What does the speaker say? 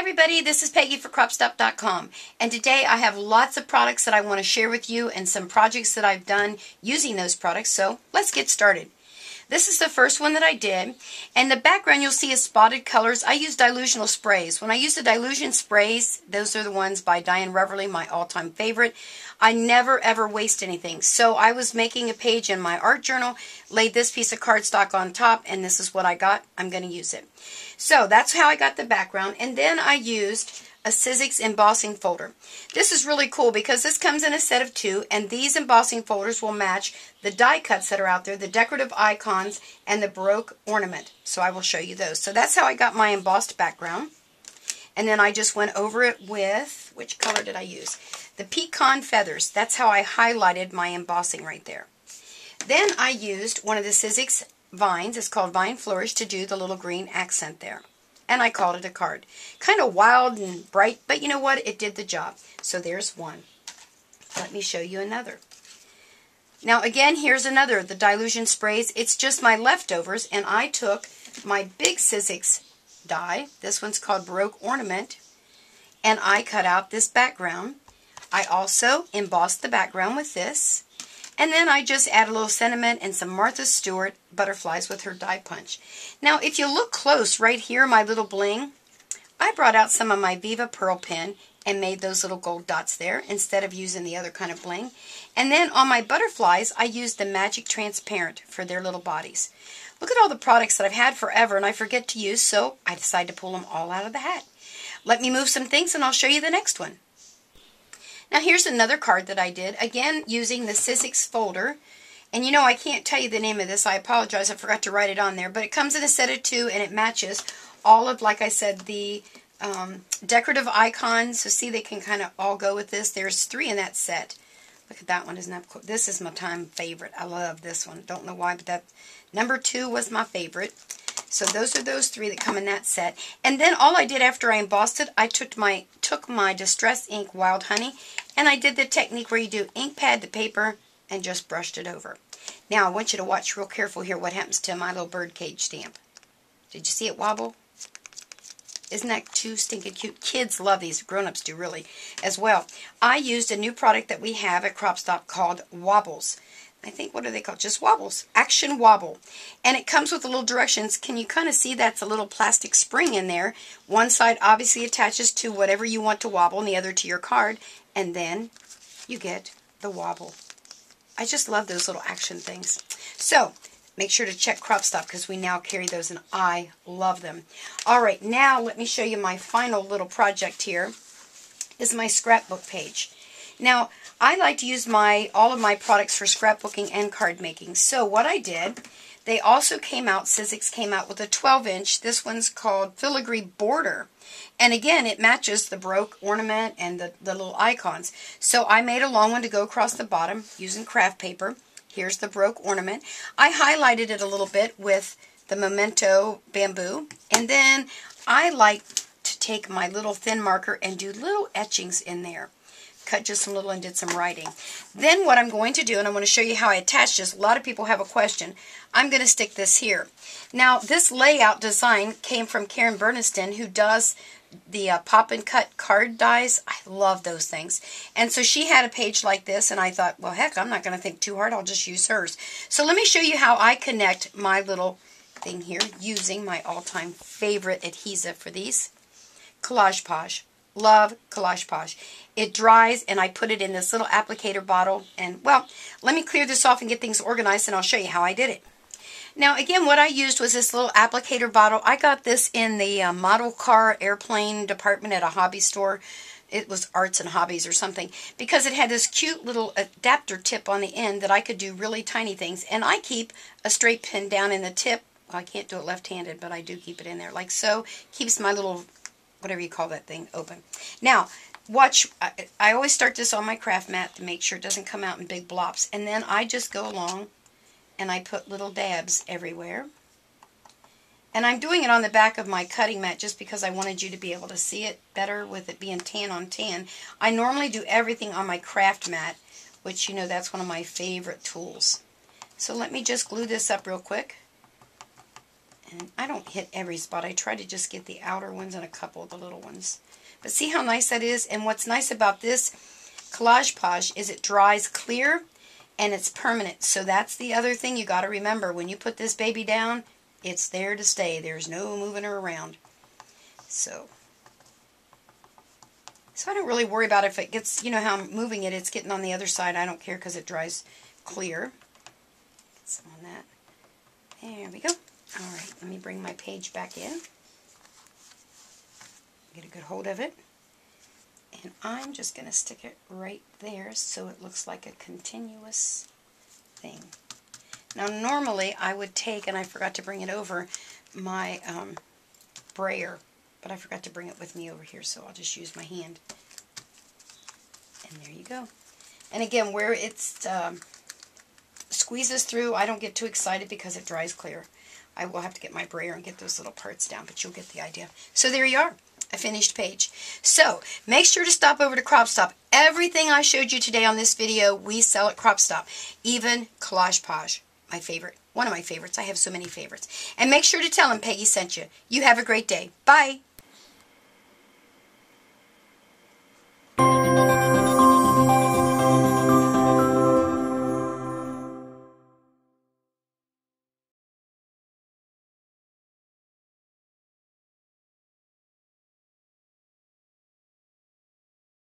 everybody, this is Peggy for CropStop.com, and today I have lots of products that I want to share with you and some projects that I've done using those products, so let's get started. This is the first one that I did, and the background you'll see is spotted colors. I use dilutional sprays. When I use the dilution sprays, those are the ones by Diane Reverly, my all-time favorite. I never ever waste anything. So I was making a page in my art journal, laid this piece of cardstock on top, and this is what I got. I'm going to use it. So that's how I got the background, and then I used a Sizzix embossing folder. This is really cool because this comes in a set of 2, and these embossing folders will match the die cuts that are out there, the decorative icons, and the Baroque ornament. So I will show you those. So that's how I got my embossed background. And then I just went over it with, which color did I use? The pecan feathers. That's how I highlighted my embossing right there. Then I used one of the Sizzix vines. It's called Vine Flourish to do the little green accent there. And I called it a card. Kind of wild and bright, but you know what? It did the job. So there's one. Let me show you another. Now again, here's another, the dilution sprays. It's just my leftovers, and I took my big Sizzix die. This one's called Baroque Ornament, and I cut out this background. I also embossed the background with this. And then I just add a little sentiment and some Martha Stewart butterflies with her die punch. Now, if you look close right here, my little bling, I brought out some of my Viva pearl pen and made those little gold dots there instead of using the other kind of bling. And then on my butterflies, I used the Magic Transparent for their little bodies. Look at all the products that I've had forever and I forget to use, so I decided to pull them all out of the hat. Let me move some things and I'll show you the next one. Now here's another card that I did, again using the Sizzix folder. And you know, I can't tell you the name of this. I apologize, I forgot to write it on there. But it comes in a set of 2 and it matches all of, like I said, the decorative icons. So see, they can kind of all go with this. There's 3 in that set. Look at that one, isn't that cool? This is my time favorite. I love this one. Don't know why, but that number 2 was my favorite. So those are those 3 that come in that set. And then all I did after I embossed it, I took my Distress Ink Wild Honey, and I did the technique where you do ink pad to paper and just brushed it over. Now I want you to watch real careful here what happens to my little birdcage stamp. Did you see it wobble? Isn't that too stinking cute? Kids love these. Grown-ups do really as well. I used a new product that we have at CropStop called Wobbles. I think, what are they called? Just Wobbles. Action Wobble. And it comes with the little directions. Can you kind of see that's a little plastic spring in there? One side obviously attaches to whatever you want to wobble and the other to your card. And then you get the wobble. I just love those little action things. So, make sure to check CropStop because we now carry those and I love them. Alright, now let me show you my final little project here. This is my scrapbook page. Now, I like to use all of my products for scrapbooking and card making. So what I did, they also came out, Sizzix came out with a 12-inch. This one's called Filigree Border. And again, it matches the Baroque ornament and the little icons. So I made a long one to go across the bottom using craft paper. Here's the Baroque ornament. I highlighted it a little bit with the Memento bamboo. And then I like to take my little thin marker and do little etchings in there. Cut just some little and did some writing. Then what I'm going to do, and I'm going to show you how I attach this. A lot of people have a question. I'm going to stick this here. Now, this layout design came from Karen Berniston, who does the pop and cut card dies. I love those things. And so she had a page like this, and I thought, well, heck, I'm not going to think too hard. I'll just use hers. So let me show you how I connect my little thing here using my all-time favorite adhesive for these, Collage Pouge. Love Collage Pouge. It dries and I put it in this little applicator bottle, and well, let me clear this off and get things organized and I'll show you how I did it. Now again, what I used was this little applicator bottle. I got this in the model car airplane department at a hobby store. It was Arts and Hobbies or something, because it had this cute little adapter tip on the end that I could do really tiny things, and I keep a straight pin down in the tip. Well, I can't do it left-handed, but I do keep it in there like so. Keeps my little, whatever you call that thing, open. Now, watch, I always start this on my craft mat to make sure it doesn't come out in big blops. And then I just go along and I put little dabs everywhere. And I'm doing it on the back of my cutting mat just because I wanted you to be able to see it better with it being tan on tan. I normally do everything on my craft mat, which, you know, that's one of my favorite tools. So let me just glue this up real quick. And I don't hit every spot. I try to just get the outer ones and a couple of the little ones. But see how nice that is? And what's nice about this Collage Pouge is it dries clear and it's permanent. So that's the other thing you got to remember. When you put this baby down, it's there to stay. There's no moving her around. So I don't really worry about if it gets, you know how I'm moving it, it's getting on the other side. I don't care because it dries clear. Get some on that. There we go. Alright, let me bring my page back in. Get a good hold of it. And I'm just going to stick it right there so it looks like a continuous thing. Now normally I would take, and I forgot to bring it over, my brayer. But I forgot to bring it with me over here, so I'll just use my hand. And there you go. And again, where it squeezes through, I don't get too excited because it dries clear. I will have to get my brayer and get those little parts down, but you'll get the idea. So there you are, a finished page. So make sure to stop over to Crop Stop. Everything I showed you today on this video, we sell at Crop Stop. Even Collage Pouge, my favorite. One of my favorites. I have so many favorites. And make sure to tell them Peggy sent you. You have a great day. Bye.